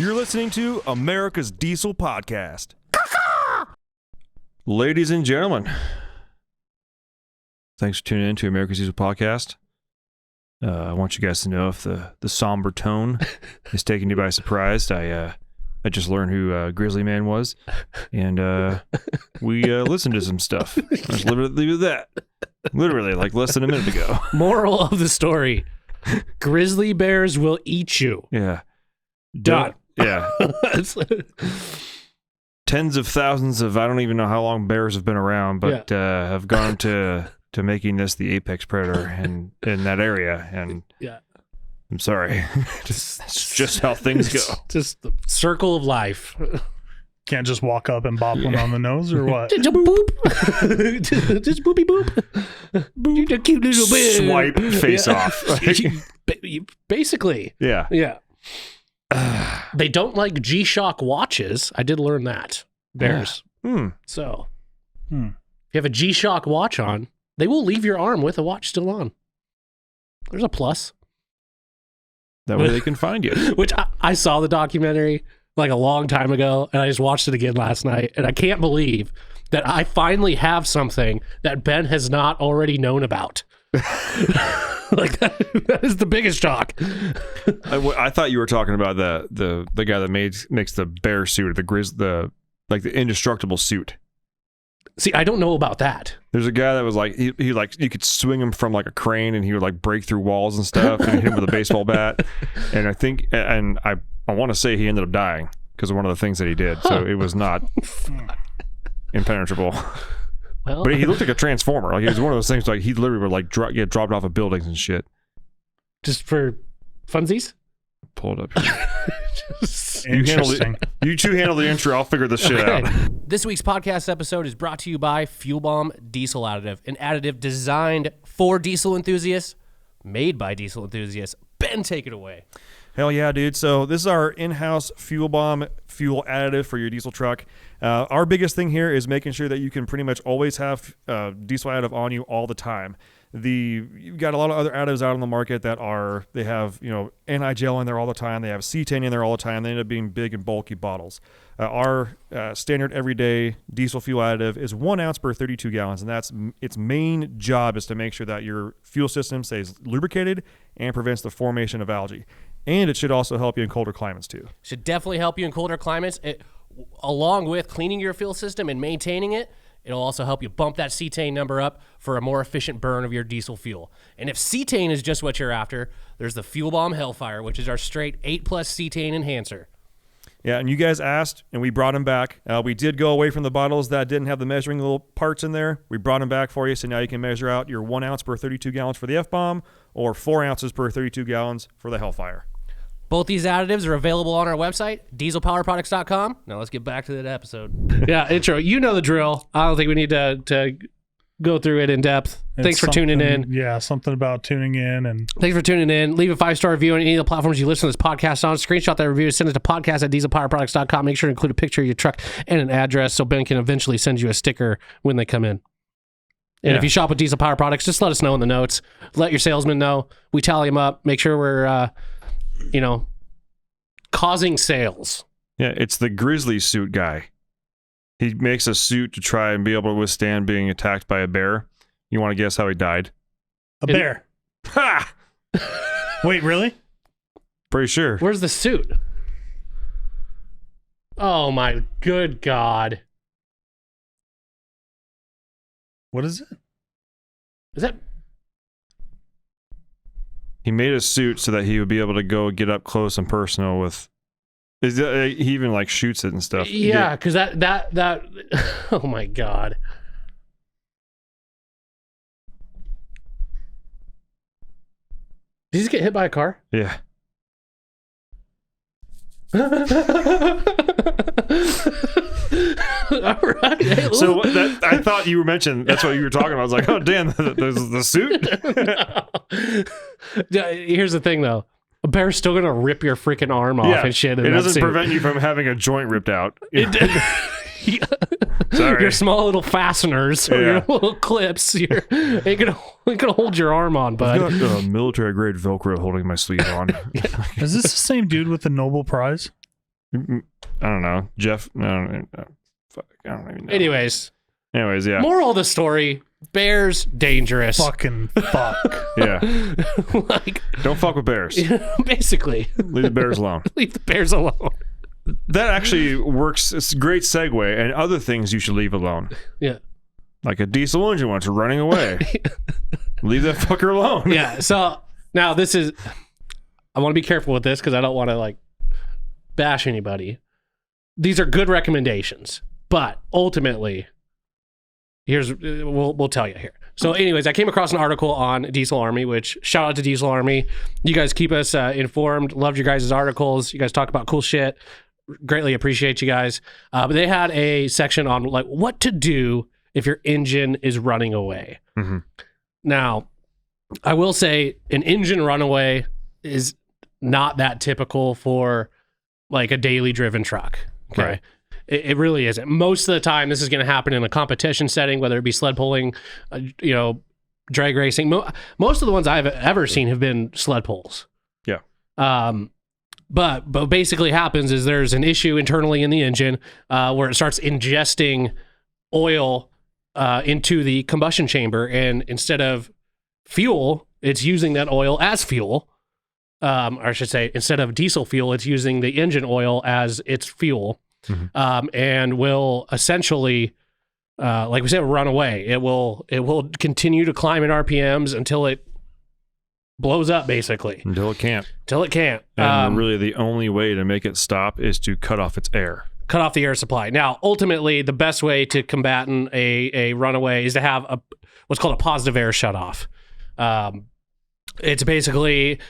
You're listening to America's Diesel Podcast. Ladies and gentlemen, thanks for tuning in to America's Diesel Podcast. I want you guys to know if the somber tone is taking you by surprise. I just learned who Grizzly Man was, and we listened to some stuff. Let's leave it at that. Literally, like less than a minute ago. Moral of the story: grizzly bears will eat you. Yeah. Done. Yeah. Tens of thousands of, I don't even know how long bears have been around, but have gone to making this the apex predator in that area. And I'm sorry. It's just how things go. Just the circle of life. Can't just walk up and bop one on the nose or what? Just boop. Just boopy boop. Boop. A cute little bear. Swipe face off. Basically. Yeah. Yeah. They don't like G-Shock watches. I did learn that. Bears. Yeah. So, if you have a G-Shock watch on, they will leave your arm with a watch still on. There's a plus. That way they can find you. Which I saw the documentary like a long time ago, and I just watched it again last night, and I can't believe that I finally have something that Ben has not already known about. Like that is the biggest shock. I thought you were talking about the guy that makes the bear suit, the indestructible suit. See, I don't know about that. There's a guy that was like he like you could swing him from like a crane and he would like break through walls and stuff and hit him with a baseball bat. And I think I want to say he ended up dying because of one of the things that he did. So it was not impenetrable. Well, but he looked like a transformer. Like it was one of those things like he literally would like get dropped off of buildings and shit. Just for funsies? Pull it up here. Interesting. You two handle the intro. I'll figure this shit out. This week's podcast episode is brought to you by Fuel Bomb Diesel Additive, an additive designed for diesel enthusiasts, made by diesel enthusiasts. Ben, take it away. Hell yeah, dude. So this is our in-house Fuel Bomb fuel additive for your diesel truck. Our biggest thing here is making sure that you can pretty much always have diesel additive on you all the time. You've got a lot of other additives out on the market that they have, anti-gel in there all the time. They have cetane in there all the time. They end up being big and bulky bottles. Our standard everyday diesel fuel additive is 1 ounce per 32 gallons, and that's its main job is to make sure that your fuel system stays lubricated and prevents the formation of algae. And it should also help you in colder climates too. Should definitely help you in colder climates. Along with cleaning your fuel system and maintaining it, it'll also help you bump that cetane number up for a more efficient burn of your diesel fuel. And if cetane is just what you're after, there's the Fuel Bomb Hellfire, which is our straight 8+ cetane enhancer. Yeah, and you guys asked, and we brought them back. We did go away from the bottles that didn't have the measuring little parts in there. We brought them back for you, so now you can measure out your 1 ounce per 32 gallons for the F-Bomb or 4 ounces per 32 gallons for the Hellfire. Both these additives are available on our website, dieselpowerproducts.com. Now let's get back to that episode. Yeah, intro. You know the drill. I don't think we need to go through it in depth. Thanks for tuning in. Yeah, something about tuning in. And thanks for tuning in. Leave a 5-star review on any of the platforms you listen to this podcast on. Screenshot that review. Send it to podcast@dieselpowerproducts.com. Make sure to include a picture of your truck and an address so Ben can eventually send you a sticker when they come in. And if you shop with Diesel Power Products, just let us know in the notes. Let your salesman know. We tally them up. Make sure we're... causing sales. Yeah, it's the grizzly suit guy. He makes a suit to try and be able to withstand being attacked by a bear. You want to guess how he died? A bear. Ha! Wait, really? Pretty sure. Where's the suit? Oh my good God. What is it? Is that... He made a suit so that he would be able to go get up close and personal with. He even like shoots it and stuff. Yeah, because that. Oh my God. Did he just get hit by a car? Yeah. All right. Hey, so I thought you were mentioning that's what you were talking about. I was like, oh damn, there's the suit. Here's the thing though. A bear's still gonna rip your freaking arm off and shit. It doesn't prevent you from having a joint ripped out. Sorry. Your small little fasteners or your little clips, ain't gonna hold your arm on, bud. I've got military grade Velcro holding my sleeve on. Is this the same dude with the Nobel Prize? I don't know. Jeff. No, fuck, I don't even know. Anyways, yeah. moral of the story: bears dangerous. Fucking fuck. Yeah. Like, Don't fuck with bears. basically, Leave the bears alone. leave the bears alone. That actually works. It's a great segue, and other things you should leave alone. Yeah. Like a diesel engine once running away. Leave that fucker alone. Yeah. So now this is, I want to be careful with this because I don't want to like bash anybody. These are good recommendations, but ultimately, we'll tell you here. So anyways, I came across an article on Diesel Army, which shout out to Diesel Army. You guys keep us informed. Loved your guys' articles. You guys talk about cool shit. Greatly appreciate you guys. But they had a section on like what to do if your engine is running away. Mm-hmm. Now, I will say an engine runaway is not that typical for like a daily driven truck. Okay. Right. It really isn't. Most of the time, this is going to happen in a competition setting, whether it be sled pulling, drag racing. Most of the ones I've ever seen have been sled pulls. Yeah. But basically happens is there's an issue internally in the engine where it starts ingesting oil into the combustion chamber, and instead of fuel, it's using that oil as fuel. Or I should say, instead of diesel fuel, it's using the engine oil as its fuel. Mm-hmm. And will essentially, like we said, run away. It will continue to climb in RPMs until it blows up, basically. Until it can't. And really, the only way to make it stop is to cut off its air. Cut off the air supply. Now, ultimately, the best way to combat a runaway is to have what's called a positive air shutoff. It's basically,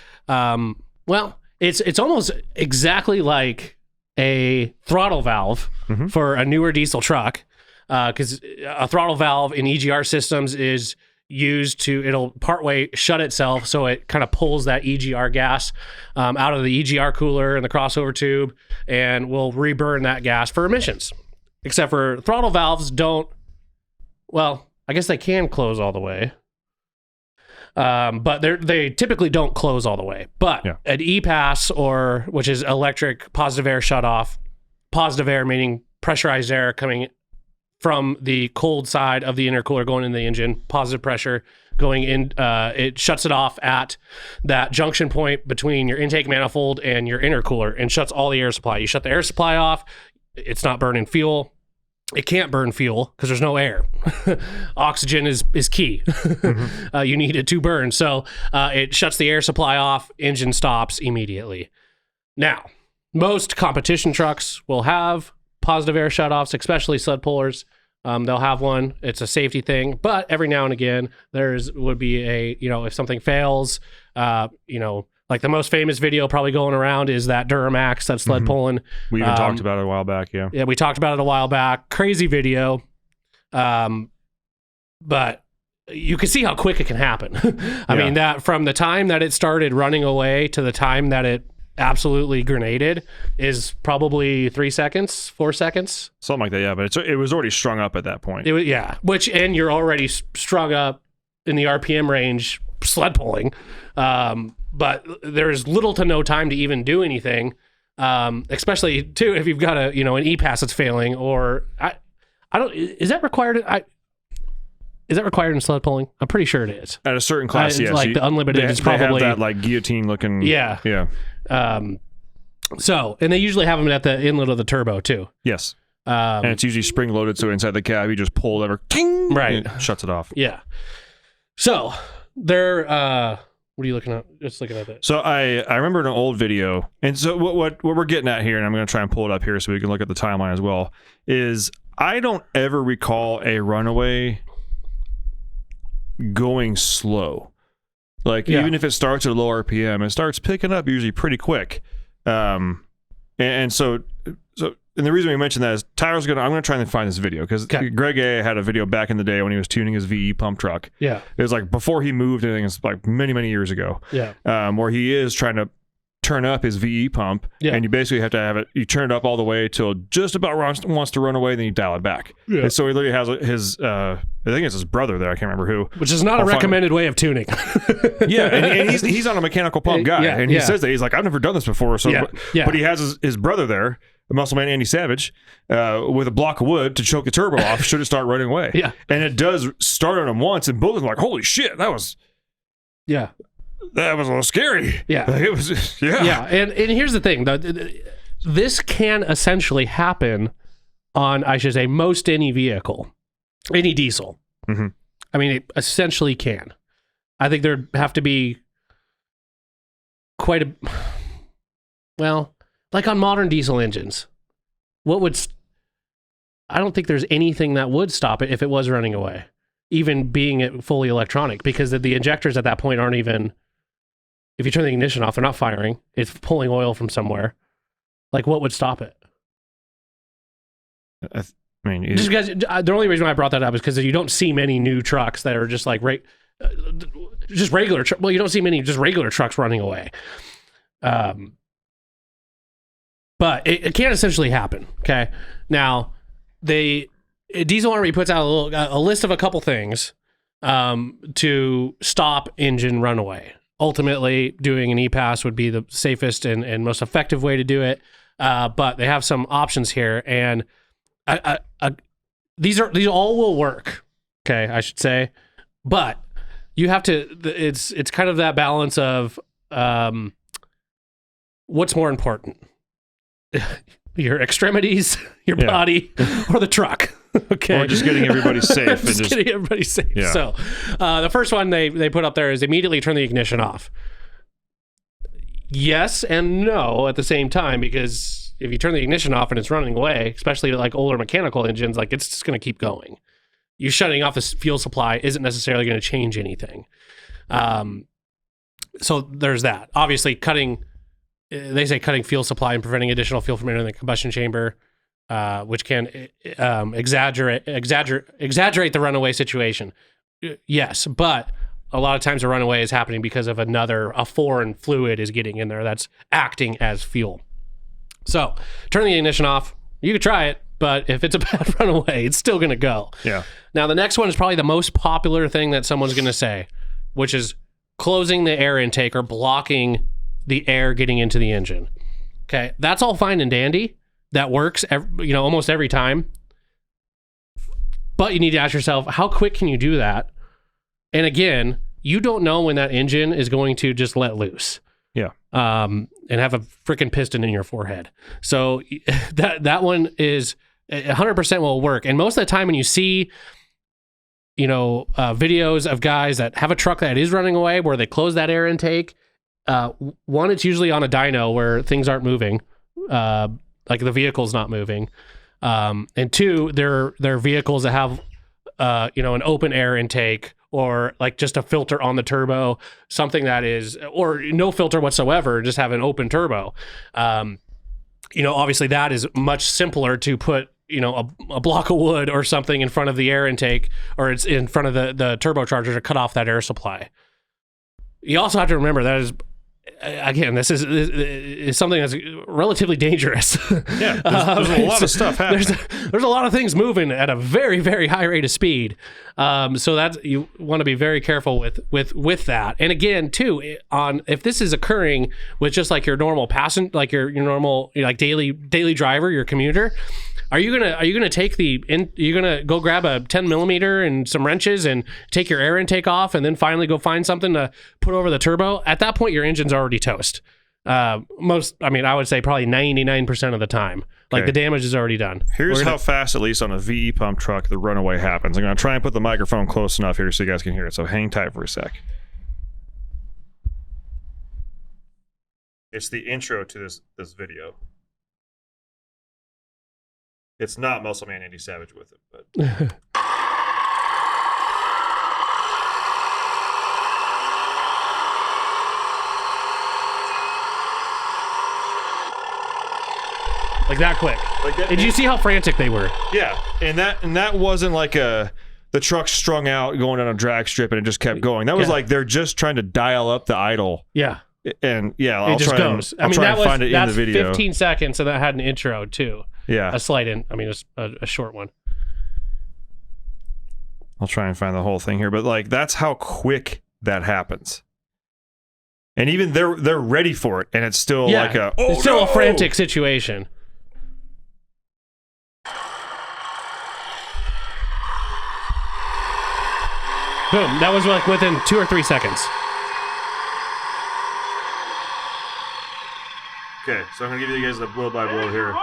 it's almost exactly like a throttle valve mm-hmm. for a newer diesel truck, because a throttle valve in EGR systems is used it'll partway shut itself, so it kind of pulls that EGR gas out of the EGR cooler and the crossover tube, and will reburn that gas for emissions. Except for throttle valves I guess they can close all the way. But they typically don't close all the way. But an EPAS, which is electric positive air shutoff, positive air meaning pressurized air coming from the cold side of the intercooler going in the engine, positive pressure going in, it shuts it off at that junction point between your intake manifold and your intercooler and shuts all the air supply. You shut the air supply off, it's not burning fuel. It can't burn fuel because there's no air. Oxygen is key. Mm-hmm. You need it to burn. So it shuts the air supply off, engine stops immediately. Now, most competition trucks will have positive air shutoffs, especially sled pullers. They'll have one. It's a safety thing. But every now and again, would be if something fails, like the most famous video probably going around is that Duramax that's sled pulling. We even talked about it a while back, yeah. Yeah, we talked about it a while back. Crazy video. But you can see how quick it can happen. I mean, that from the time that it started running away to the time that it absolutely grenaded is probably 3 seconds, 4 seconds. Something like that, yeah. But it was already strung up at that point. It was, and you're already strung up in the RPM range sled pulling. But there's little to no time to even do anything, especially too if you've got an EPAS that's failing, or is that required? Is that required in sled pulling? I'm pretty sure it is. At a certain class, yes. Like the unlimited is probably they have that like guillotine looking. Yeah. So, and they usually have them at the inlet of the turbo too. Yes. And it's usually spring loaded, so inside the cab you just pull it, ting, right, and it shuts it off. Yeah. So they're what are you looking at? Just looking at that. So I remember an old video, and so what we're getting at here, and I'm going to try and pull it up here so we can look at the timeline as well, is I don't ever recall a runaway going slow. Like even if it starts at a low RPM, it starts picking up usually pretty quick. And so and the reason we mentioned that is I'm gonna try and find this video because Greg A had a video back in the day when he was tuning his VE pump truck. Yeah, it was like before he moved. I think it's like many years ago. Yeah, where he is trying to turn up his VE pump, Yeah. and you basically have to have it. You turn it up all the way till just about wants to run away, then you dial it back. Yeah. And so he literally has his, I think it's his brother there. I can't remember who. Which is not a recommended way of tuning. Yeah, and he's on a mechanical pump guy, Yeah, and he yeah. says that he's like, I've never done this before. So, Yeah, yeah. but he has his brother there, Muscle Man Andy Savage, with a block of wood to choke the turbo off should it start running away. Yeah. And it does start on him once, and both of them are like, holy shit, that was Yeah. a little scary. Yeah. Like, it was, yeah. Yeah. And here's the thing, this can essentially happen on, I should say, most any vehicle, any diesel. Mm-hmm. I mean, it essentially can. I think there'd have to be quite a, well, like on modern diesel engines, I don't think there's anything that would stop it if it was running away, even being it fully electronic, because the injectors at that point aren't even, if you turn the ignition off, they're not firing. It's pulling oil from somewhere. Like, what would stop it? I mean, Just because the only reason why I brought that up is because you don't see many new trucks that are just like just regular. Well, you don't see many just regular trucks running away. But it can essentially happen. Okay, now Diesel Army puts out a list of a couple things to stop engine runaway. Ultimately, doing an E-Pass would be the safest and most effective way to do it. But they have some options here, and these all will work. Okay, I should say, but you have to. It's kind of that balance of what's more important, your extremities, your body, or the truck. Okay, or just getting everybody safe. Getting everybody safe. Yeah. So the first one they put up there is immediately turn the ignition off. Yes and no at the same time, because if you turn the ignition off and it's running away, especially like older mechanical engines, like it's just going to keep going. You shutting off the fuel supply isn't necessarily going to change anything. So there's that. Obviously, they say cutting fuel supply and preventing additional fuel from entering the combustion chamber, which can exaggerate the runaway situation. Yes, but a lot of times a runaway is happening because of a foreign fluid is getting in there that's acting as fuel. So turn the ignition off. You could try it, but if it's a bad runaway, it's still going to go. Yeah. Now, the next one is probably the most popular thing that someone's going to say, which is closing the air intake or blocking the air getting into the engine. Okay, that's all fine and dandy. That works, almost every time. But you need to ask yourself, how quick can you do that? And again, you don't know when that engine is going to just let loose. Yeah. And have a freaking piston in your forehead. So that one is 100% will work. And most of the time when you see, videos of guys that have a truck that is running away where they close that air intake, one, it's usually on a dyno where things aren't moving, like the vehicle's not moving. And two, they're vehicles that have, an open air intake or like just a filter on the turbo, something that is, or no filter whatsoever, just have an open turbo. Obviously that is much simpler to put, a block of wood or something in front of the air intake, or it's in front of the turbocharger to cut off that air supply. You also have to remember that is, again, this is something that's relatively dangerous. Yeah, there's a lot of stuff happening. There's a lot of things moving at a very, very high rate of speed. So that you want to be very careful with that. And again, too, if this is occurring with just like your normal passenger, like your normal like daily driver, your commuter. Are you gonna go grab a 10 millimeter and some wrenches and take your air intake off and then finally go find something to put over the turbo? At that point, your engine's already toast. I would say probably 99% of the time. Like the damage is already done. Here's how fast, at least on a VE pump truck, the runaway happens. I'm gonna try and put the microphone close enough here so you guys can hear it. So hang tight for a sec. It's the intro to this video. It's not Muscle Man Andy Savage with it, but like that quick. Did you see how frantic they were? Yeah, and that wasn't like the truck strung out going on a drag strip and it just kept going. That was like they're just trying to dial up the idle. Yeah. And yeah, It just goes. I'll try and find it in the that's video. 15 seconds, and that had an intro too. Yeah, A slight a short one. I'll try and find the whole thing here, but like that's how quick that happens. And even they're ready for it, and it's still like it's still a frantic situation. Boom! That was like within 2 or 3 seconds. Okay, so I'm gonna give you guys the blow by blow here.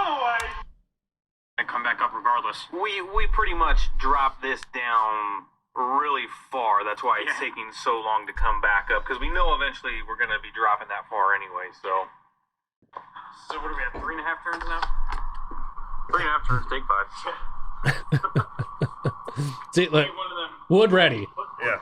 And come back up regardless. We pretty much dropped this down really far. That's why it's taking so long to come back up, because we know eventually we're going to be dropping that far anyway. So what do we have, 3.5 turns now? 3.5 turns, take 5. See, look, wood ready. Yeah.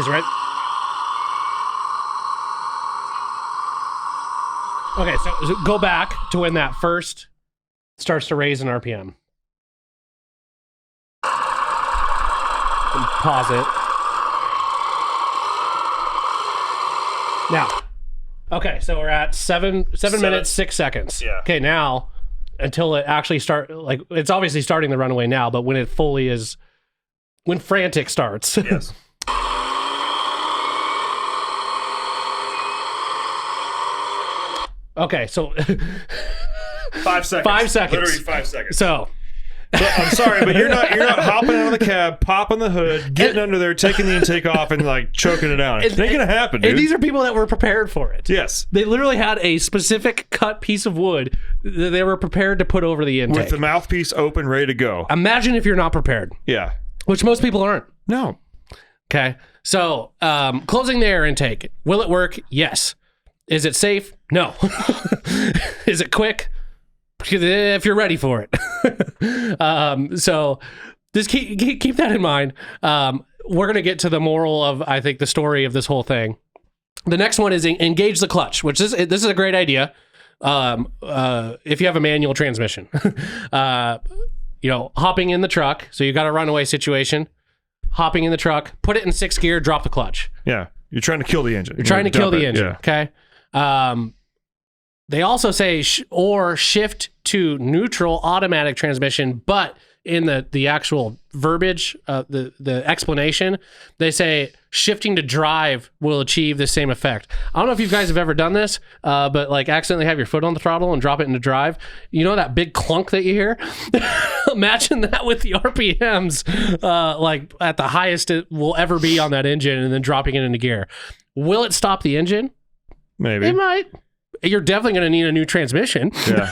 Right. Okay, so go back to when that first starts to raise in RPM. And pause it. Now, okay, so we're at 7 minutes 6 seconds. Yeah. Okay, now until it actually like it's obviously starting the Runaway now, but when it fully is, when frantic starts. Yes. Okay, so 5 seconds. 5 seconds. Literally 5 seconds. So I'm sorry, but you're not hopping out of the cab, popping the hood, getting under there, taking the intake off, and like choking it down. It ain't gonna happen, dude. And these are people that were prepared for it. Yes. They literally had a specific cut piece of wood that they were prepared to put over the intake. With the mouthpiece open, ready to go. Imagine if you're not prepared. Yeah. Which most people aren't. No. Okay. So, closing the air intake. Will it work? Yes. Is it safe? No. Is it quick? If you're ready for it. So just keep that in mind. We're going to get to the moral of, I think, the story of this whole thing. The next one is engage the clutch, which this is a great idea. If you have a manual transmission, hopping in the truck. So you got a runaway situation, hopping in the truck, put it in 6th gear, drop the clutch. Yeah. You're trying to kill the engine. You're trying to kill the engine. Yeah. Okay. They also say or shift to neutral automatic transmission, but in the actual verbiage, the explanation, they say shifting to drive will achieve the same effect. I don't know if you guys have ever done this, but like accidentally have your foot on the throttle and drop it into drive. You know that big clunk that you hear? Imagine that with the RPMs, like at the highest it will ever be on that engine, and then dropping it into gear. Will it stop the engine? Maybe. It might. You're definitely going to need a new transmission. Yeah.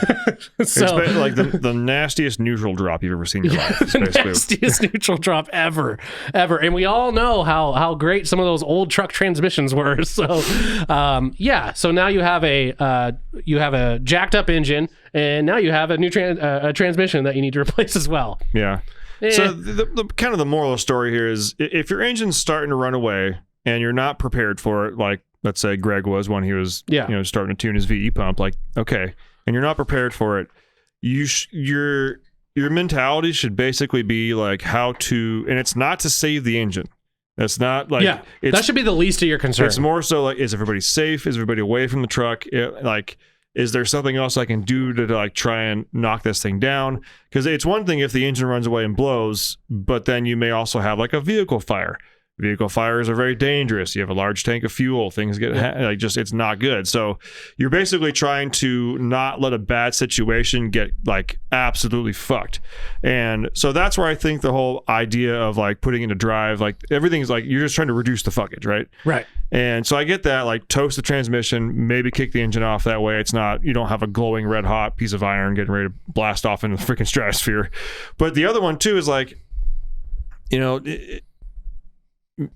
So, it's like the nastiest neutral drop you've ever seen in your life. the nastiest neutral drop ever. And we all know how great some of those old truck transmissions were. So, So now you have a jacked up engine, and now you have a new transmission that you need to replace as well. Yeah. So the kind of the moral of the story here is if your engine's starting to run away and you're not prepared for it, like let's say Greg was when he was starting to tune his VE pump, like, okay, and you're not prepared for it, your mentality should basically be like how to, and it's not to save the engine. That's not like, that should be the least of your concern. It's more so like, is everybody safe? Is everybody away from the truck? Is there something else I can do to like try and knock this thing down? Because it's one thing if the engine runs away and blows, but then you may also have like a vehicle fire. Vehicle fires are very dangerous. You have a large tank of fuel. Things get it's not good. So you're basically trying to not let a bad situation get like absolutely fucked. And so that's where I think the whole idea of like putting into drive, like everything's like you're just trying to reduce the fuckage, right? Right. And so I get that, like toast the transmission, maybe kick the engine off that way. It's not, you don't have a glowing red hot piece of iron getting ready to blast off into the freaking stratosphere. But the other one too is like,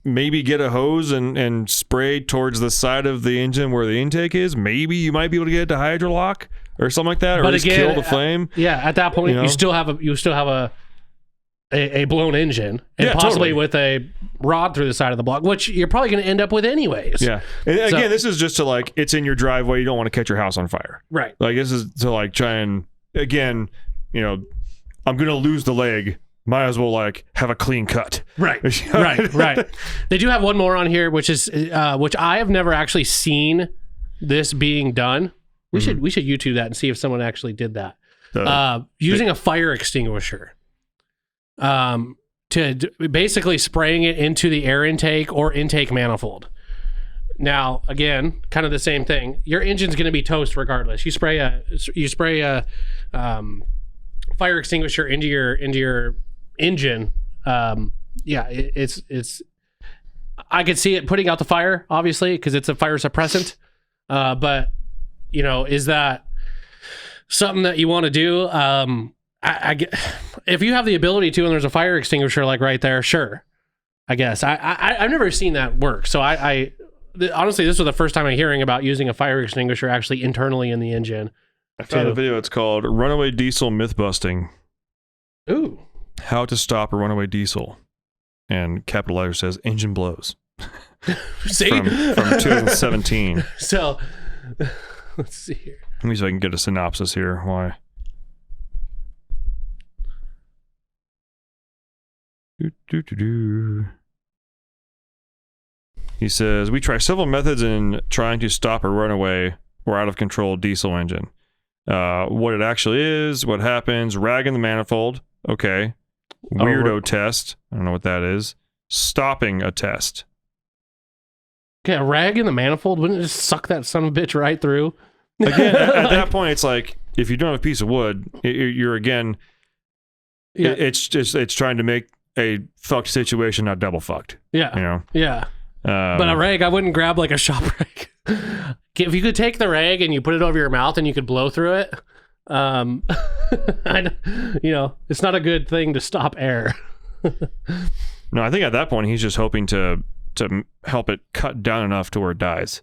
maybe get a hose and spray towards the side of the engine where the intake is. Maybe you might be able to get it to hydrolock or something like that, or but just again, kill the flame. At that point, you still have a a blown engine and possibly totally. with a rod through the side of the block, which you're probably going to end up with anyways. Yeah. And again, this is just to like, it's in your driveway. You don't want to catch your house on fire. Right. Like this is to like try and, again, you know, I'm going to lose the leg. Might as well like have a clean cut. Right. Right. They do have one more on here, which is, which I have never actually seen this being done. We should YouTube that and see if someone actually did that. Using a fire extinguisher. Basically spraying it into the air intake or intake manifold. Now, again, kind of the same thing. Your engine's going to be toast regardless. You spray a fire extinguisher into your engine. It's. I could see it putting out the fire, obviously, because it's a fire suppressant. But you know, is that something that you want to do? If you have the ability to, and there's a fire extinguisher like right there, sure. I guess I've never seen that work. So honestly, this was the first time I'm hearing about using a fire extinguisher actually internally in the engine. I found a video. It's called "Runaway Diesel Myth Busting." Ooh, how to stop a runaway diesel, and capital letter says "engine blows." See, from 2017. So let's see here. Let me see if I can get a synopsis here. Why? He says, we try several methods in trying to stop a runaway or out of control diesel engine. What it actually is, what happens, rag in the manifold. Okay. Weirdo test. I don't know what that is. Stopping a test. Okay, a rag in the manifold, wouldn't it just suck that son of a bitch right through? Again, at that point, it's like, if you don't have a piece of wood, you're again, it's trying to make a fucked situation not double fucked. Yeah. You know? Yeah. But a rag, I wouldn't grab like a shop rag. If you could take the rag and you put it over your mouth and you could blow through it, it's not a good thing to stop air. No, I think at that point he's just hoping to help it cut down enough to where it dies.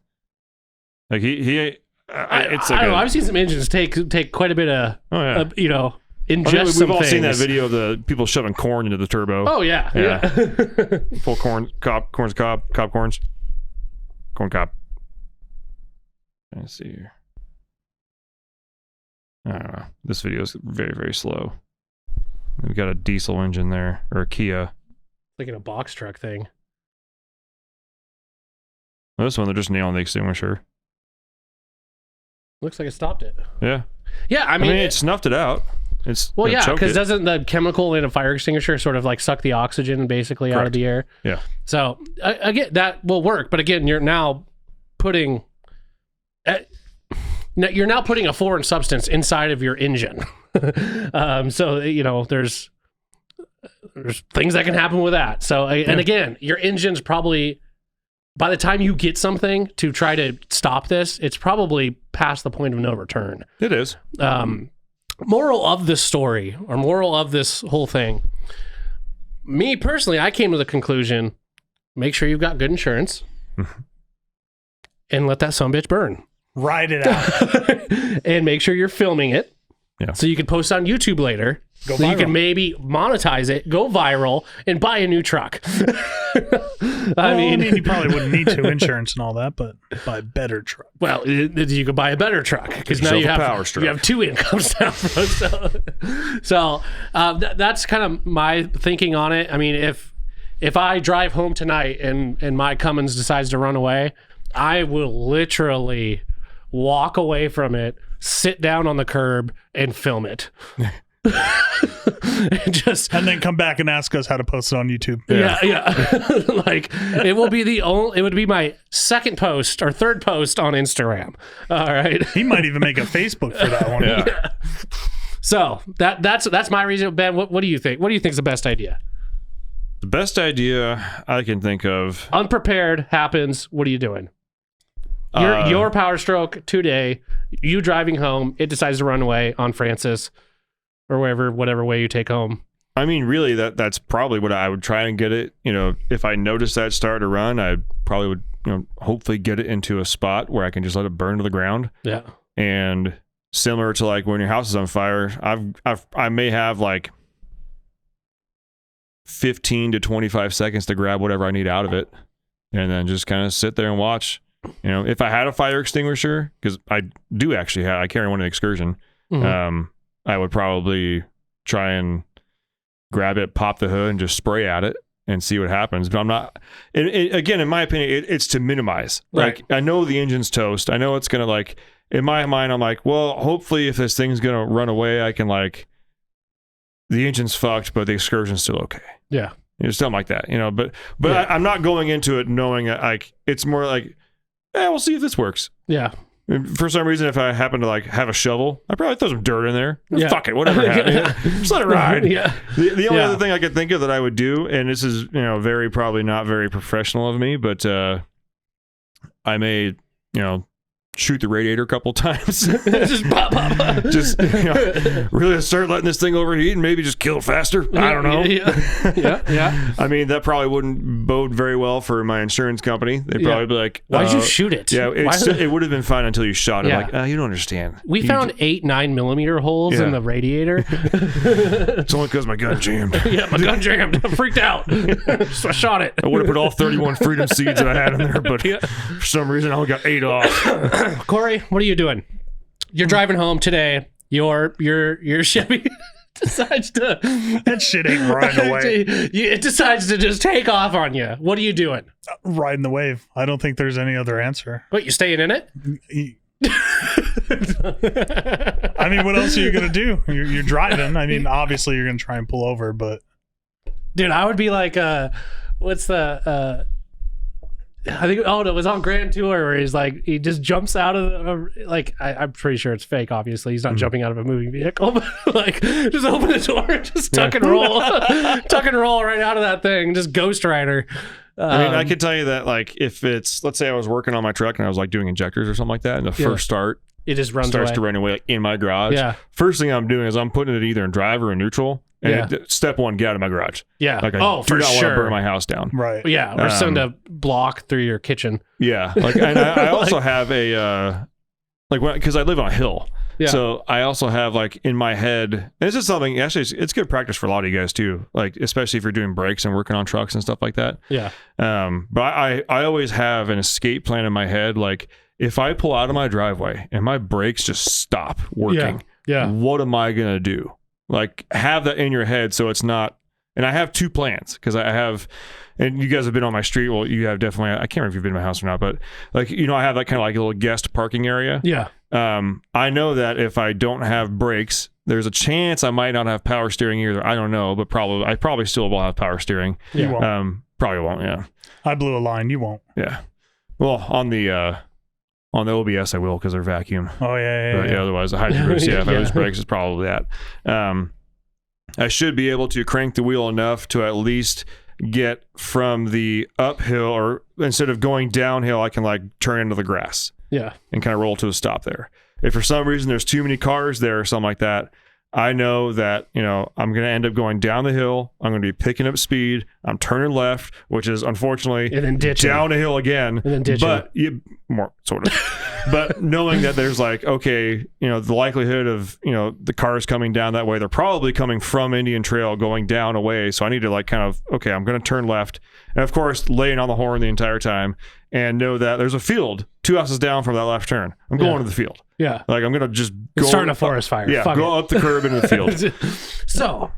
Like I don't know. I've seen some engines take quite a bit of, ingest some we've all things. seen that video of the people shoving corn into the turbo. Oh yeah. Full corn cob corn cob corn cob. Let's see here. I don't know. This video is very, very slow. We've got a diesel engine there, or a Kia. Like in a box truck thing. Well, this one, they're just nailing the extinguisher. Looks like it stopped it. Yeah. Yeah, I mean it snuffed it out. Well, yeah, because doesn't the chemical in a fire extinguisher sort of like suck the oxygen basically out of the air? Yeah. So again, that will work, but again, you're now putting a foreign substance inside of your engine. So there's things that can happen with that. So and again, your engine's probably, by the time you get something to try to stop this, it's probably past the point of no return. It is. Moral of this story, or moral of this whole thing, me personally, I came to the conclusion, make sure you've got good insurance and let that sumbitch burn. Ride it out. And make sure you're filming it. Yeah. So you can post on YouTube later. Go so viral. You can maybe monetize it, go viral, and buy a new truck. I mean, you probably wouldn't need to insurance and all that, but buy a better truck. Well, you could buy a better truck because now you have two incomes now. So that's kind of my thinking on it. I mean, if I drive home tonight and my Cummins decides to run away, I will literally walk away from it, sit down on the curb, and film it. and then come back and ask us how to post it on YouTube. Yeah. Like it would be my second post or third post on Instagram. All right. He might even make a Facebook for that one. Yeah. So that's my reason. Ben, what do you think? What do you think is the best idea? The best idea I can think of. Unprepared happens. What are you doing? Your power stroke today, you driving home, it decides to run away on Francis or whatever way you take home. I mean, really, that's probably what I would try and get it. If I notice that start to run, I probably would, hopefully get it into a spot where I can just let it burn to the ground. Yeah. And similar to like when your house is on fire, I may have like 15 to 25 seconds to grab whatever I need out of it, and then just kind of sit there and watch. You know, if I had a fire extinguisher, because I do actually have, I carry one in the excursion, I would probably try and grab it, pop the hood, and just spray at it and see what happens. But I'm not, again, in my opinion, it's to minimize. Right. Like, I know the engine's toast. I know it's going to, like, in my mind, I'm like, well, hopefully if this thing's going to run away, I can, like, the engine's fucked, but the excursion's still okay. Yeah. You know, something like that, you know, but I'm not going into it knowing that, like, it's more like, we'll see if this works. Yeah. For some reason, if I happen to, like, have a shovel, I probably throw some dirt in there. Yeah. Fuck it, whatever. Just let it ride. Yeah. The only other thing I could think of that I would do, and this is, you know, probably not very professional of me, but I may, you know, shoot the radiator a couple times. Just pop, pop, pop. Just, you know, really start letting this thing overheat and maybe just kill it faster. I don't know. Yeah. I mean, that probably wouldn't bode very well for my insurance company. They'd probably be like, why'd you shoot it? Yeah, it would have been fine until you shot it. Yeah. Like, you don't understand. We found 8-9 millimeter holes in the radiator. It's only because my gun jammed. Yeah, my gun jammed. I freaked out. So I shot it. I would have put all 31 freedom seeds that I had in there, but for some reason I only got 8 off. Corey, what are you doing? You're driving home today. Your Chevy decides to, That shit ain't riding away. it decides to just take off on you. What are you doing? Riding the wave. I don't think there's any other answer. What, you staying in it? I mean, what else are you gonna do? You're driving. I mean, obviously you're gonna try and pull over, but Dude, I would be like, what's the I think, it was on Grand Tour where he's like, he just jumps out of the, like, I'm pretty sure it's fake, obviously. He's not jumping out of a moving vehicle, but like, just open the door and just tuck and roll. Tuck and roll right out of that thing. Just Ghost Rider. I mean, I could tell you that, like, if it's, let's say I was working on my truck and I was, like, doing injectors or something like that, and the first start, it just runs starts away. to run away, like, in my garage. Yeah. First thing I'm doing is I'm putting it either in drive or in neutral. And step one, get out of my garage. Yeah. Like, I for do not want sure. to burn my house down. right. Yeah. Or send a block through your kitchen. Yeah. Like, and I also have a, because I live on a hill. Yeah. So I also have, like, in my head, and this is something, actually, it's good practice for a lot of you guys too. Like, especially if you're doing brakes and working on trucks and stuff like that. Yeah. But I always have an escape plan in my head. Like, if I pull out of my driveway and my brakes just stop working, what am I going to do? Like, have that in your head so it's not, and I have 2 plans because I have, and you guys have been on my street. Well, you have definitely, I can't remember if you've been to my house or not, but, like, you know, I have that kind of like a little guest parking area. Yeah. I know that if I don't have brakes, there's a chance I might not have power steering either. I don't know, but I probably still will have power steering. You won't. Probably won't. Yeah. I blew a line. You won't. Yeah. Well, on the OBS, I will because they're vacuum. Oh yeah. But otherwise, the hydrogen brakes, if I lose brakes, it's probably that. I should be able to crank the wheel enough to at least get from the uphill, or instead of going downhill, I can, like, turn into the grass. Yeah. And kind of roll to a stop there. If for some reason there's too many cars there or something like that, I know that, you know, I'm going to end up going down the hill. I'm going to be picking up speed. I'm turning left, which is unfortunately And then ditching. down a hill again. And then ditching. But more sort of. But knowing that there's, like, okay, you know, the likelihood of, you know, the cars coming down that way, they're probably coming from Indian Trail going down a way. So I need to, like, kind of, okay, I'm going to turn left. And of course, laying on the horn the entire time, and know that there's a field 2 houses down from that left turn. I'm going to the field. Yeah. Like, I'm going to just go. It's starting a forest fire. Yeah. Fuck go it. up the curb into the field. So,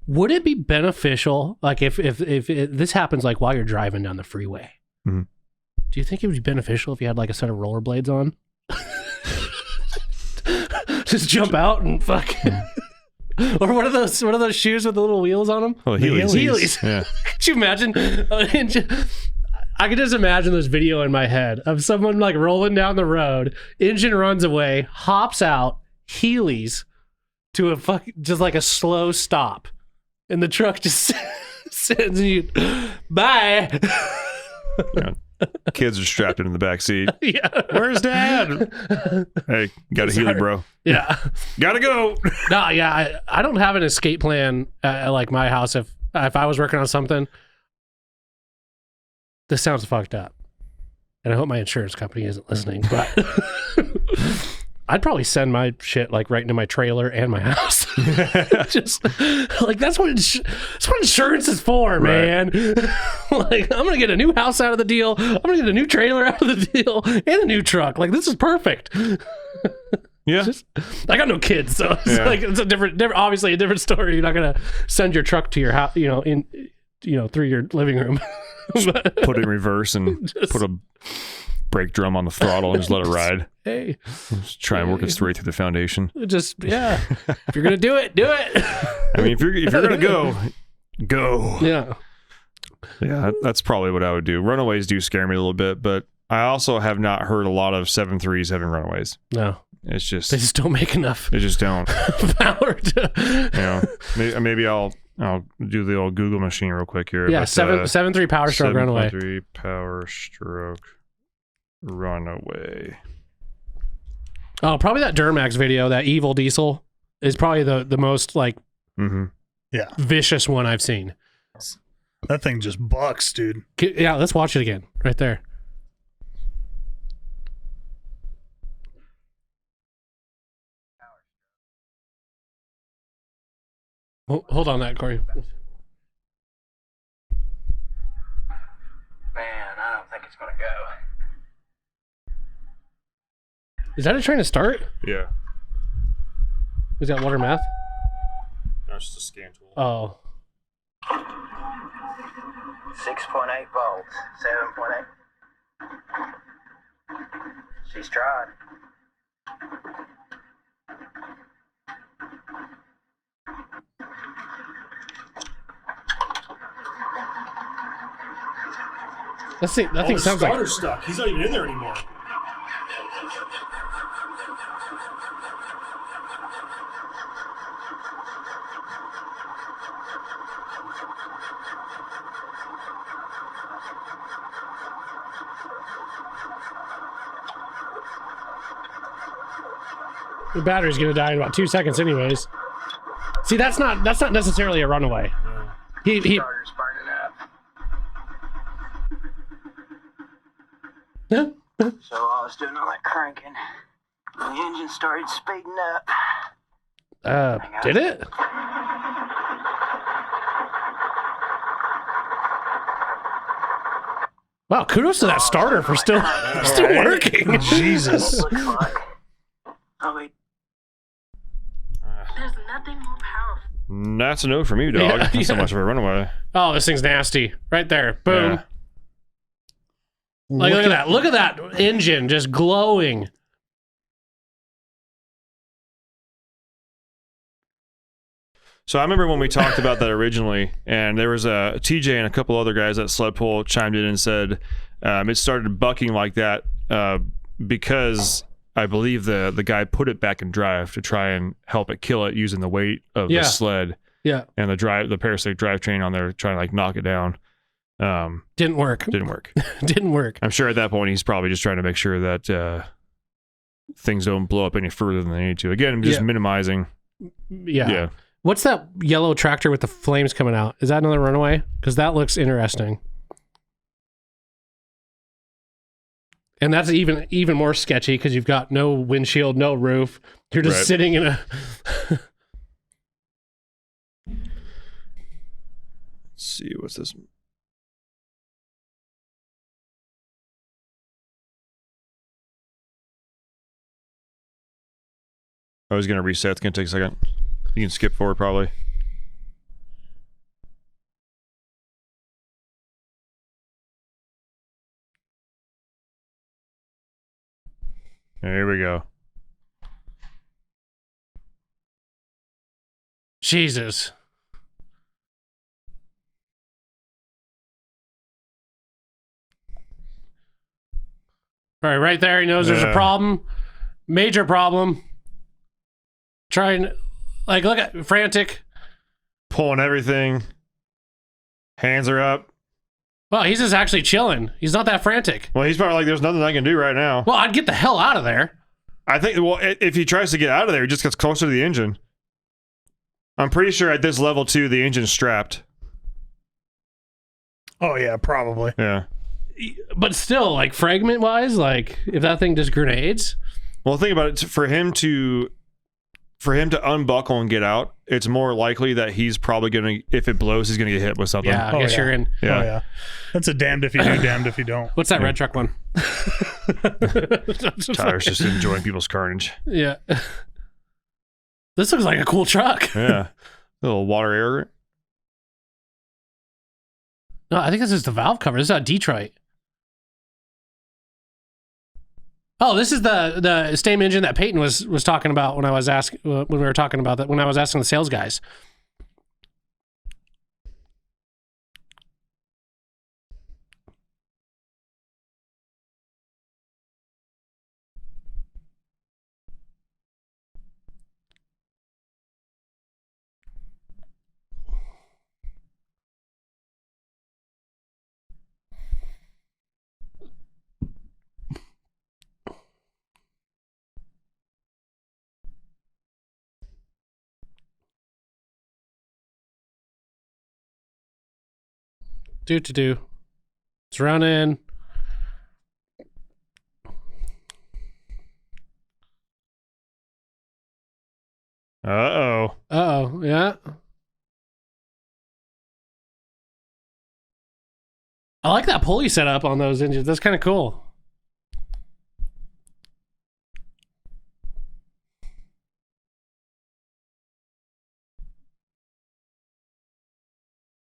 would it be beneficial, like, if this happens, like, while you're driving down the freeway? Mm-hmm. Do you think it would be beneficial if you had, like, a set of rollerblades on? Just jump out and fucking. Or what are those shoes with the little wheels on them? Oh, Heelys. Heelys. Yeah. Could you imagine? I could just imagine this video in my head of someone, like, rolling down the road, engine runs away, hops out, Heelys to a just like a slow stop, and the truck just sends you bye. Yeah. Kids are strapped in the back seat. Yeah. Where's Dad? Hey, got a Healy, bro. Yeah. Gotta go. No, yeah, I don't have an escape plan at, like, my house. If I was working on something, this sounds fucked up, and I hope my insurance company isn't listening. But I'd probably send my shit like right into my trailer and my house. Just like that's what insurance is for, man. Like I'm gonna get a new house out of the deal. I'm gonna get a new trailer out of the deal and a new truck. Like this is perfect. Yeah. I got no kids, so it's like it's a different, obviously a different story. You're not gonna send your truck to your house, through your living room. Put it in reverse and put a brake drum on the throttle and just let it ride. Hey, just try and work its way through the foundation. If you're gonna do it, do it. I mean, if you're gonna go. Yeah, that's probably what I would do. Runaways do scare me a little bit, but I also have not heard a lot of 7.3s having runaways. No, it's just they just don't make enough. They just don't power to. Maybe I'll do the old Google machine real quick here. Yeah, 7.3 Power Stroke Runaway. 7.3 Power Stroke Runaway. Oh, probably that Duramax video, that evil diesel, is probably the most like vicious one I've seen. That thing just bucks, dude. Yeah, let's watch it again. Right there. Hold on that, Corey. Man, I don't think it's gonna go. Is that a trying to start? Yeah. Is that water math? No, it's just a scan tool. Oh. 6.8 volts. 7.8. She's tried. That thing sounds like stuck. He's not even in there anymore. the battery's gonna die in about 2 seconds, anyways. See, that's not necessarily a runaway. He Starter's burning up. So I was doing all that cranking. The engine started speeding up. Did it? Wow, kudos to that starter for still working. Jesus. Looks like. Oh wait. There's nothing more powerful. That's a no for me, dog. Yeah, Not so yeah. much of a runaway. Oh, this thing's nasty. Right there. Boom. Yeah. Like, look at that. Look at that engine just glowing. So I remember when we talked about that originally, and there was a TJ and a couple other guys at Sled Pull chimed in and said it started bucking like that because I believe the guy put it back in drive to try and help it kill it using the weight of the sled. Yeah. And the parasitic drivetrain on there trying to like knock it down. Didn't work. Didn't work. Didn't work. I'm sure at that point he's probably just trying to make sure that things don't blow up any further than they need to. Again, just minimizing. Yeah. What's that yellow tractor with the flames coming out? Is that another runaway? Because that looks interesting. And that's even more sketchy because you've got no windshield, no roof. You're just sitting in a... Let's see, what's this? I was going to reset. It's going to take a second. You can skip forward probably. There we go. Jesus. All right there. He knows there's a problem. Major problem. Trying, like, look at frantic. Pulling everything. Hands are up. Well, he's just actually chilling. He's not that frantic. Well, he's probably like, there's nothing I can do right now. Well, I'd get the hell out of there. I think, well, if he tries to get out of there, he just gets closer to the engine. I'm pretty sure at this level 2, the engine's strapped. Oh, yeah, probably. Yeah. But still, like, fragment-wise, like, if that thing just grenades, Well, think about it. For him to unbuckle and get out, it's more likely that he's probably going to, if it blows, he's going to get hit with something. Yeah, I guess you're in. Yeah. Oh, yeah. That's a damned if you do, damned if you don't. What's that red truck one? Tyler's just enjoying people's carnage. Yeah. This looks like a cool truck. Yeah. A little water air. No, I think this is the valve cover. This is out of Detroit. Oh, this is the same engine that Peyton was talking about when I was asking when we were talking about that when I was asking the sales guys. Do. It's running. Uh-oh. Uh-oh, yeah. I like that pulley setup on those engines. That's kind of cool.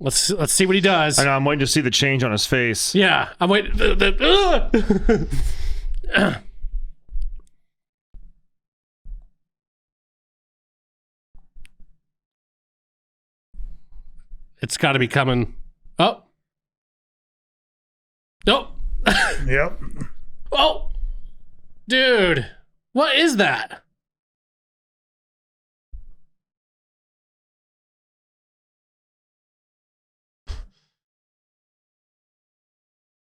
Let's see what he does. I know, I'm waiting to see the change on his face. Yeah, I'm waiting. It's got to be coming. Oh. Nope. Yep. Oh. Dude. What is that?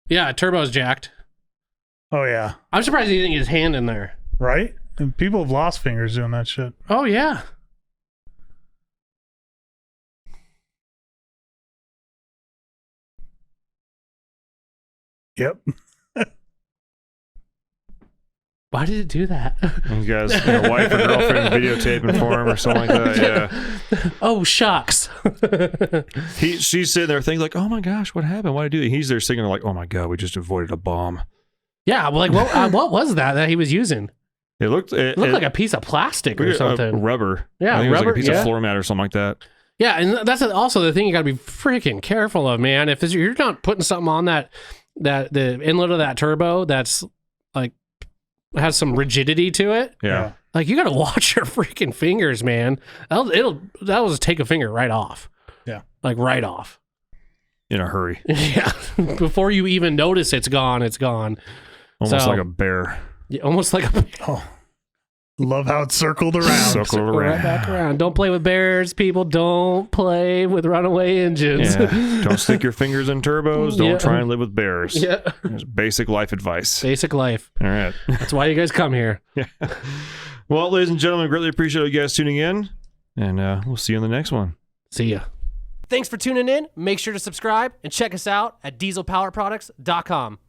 Yeah, turbo's jacked. Oh, yeah. I'm surprised he didn't get his hand in there. Right? And people have lost fingers doing that shit. Oh, yeah. Yep. Why did it do that? You guys, your wife or girlfriend videotaping for him or something like that. Yeah. Oh, shucks. She's sitting there thinking like, oh my gosh, what happened? Why did I do it? He's there singing like, oh my God, we just avoided a bomb. Yeah, well, like what was that he was using? It looked like a piece of plastic or something. Rubber. Yeah, I think it was like rubber, a piece of floor mat or something like that. Yeah, and that's also the thing you got to be freaking careful of, man. If you're not putting something on that the inlet of that turbo that's like has some rigidity to it. Yeah. Like you got to watch your freaking fingers, man. That'll just take a finger right off. Yeah. Like right off. In a hurry. Yeah. Before you even notice it's gone, it's gone. Almost like a bear. Yeah, almost like a Oh. Love how it circled around. Circled right around. back around. Don't play with bears, people. Don't play with runaway engines. Yeah. Don't stick your fingers in turbos. Don't Yeah. try and live with bears. Yeah. There's basic life advice. Basic life. All right. That's why you guys come here. Yeah. Well, ladies and gentlemen, greatly appreciate you guys tuning in, and we'll see you in the next one. See ya. Thanks for tuning in. Make sure to subscribe and check us out at dieselpowerproducts.com.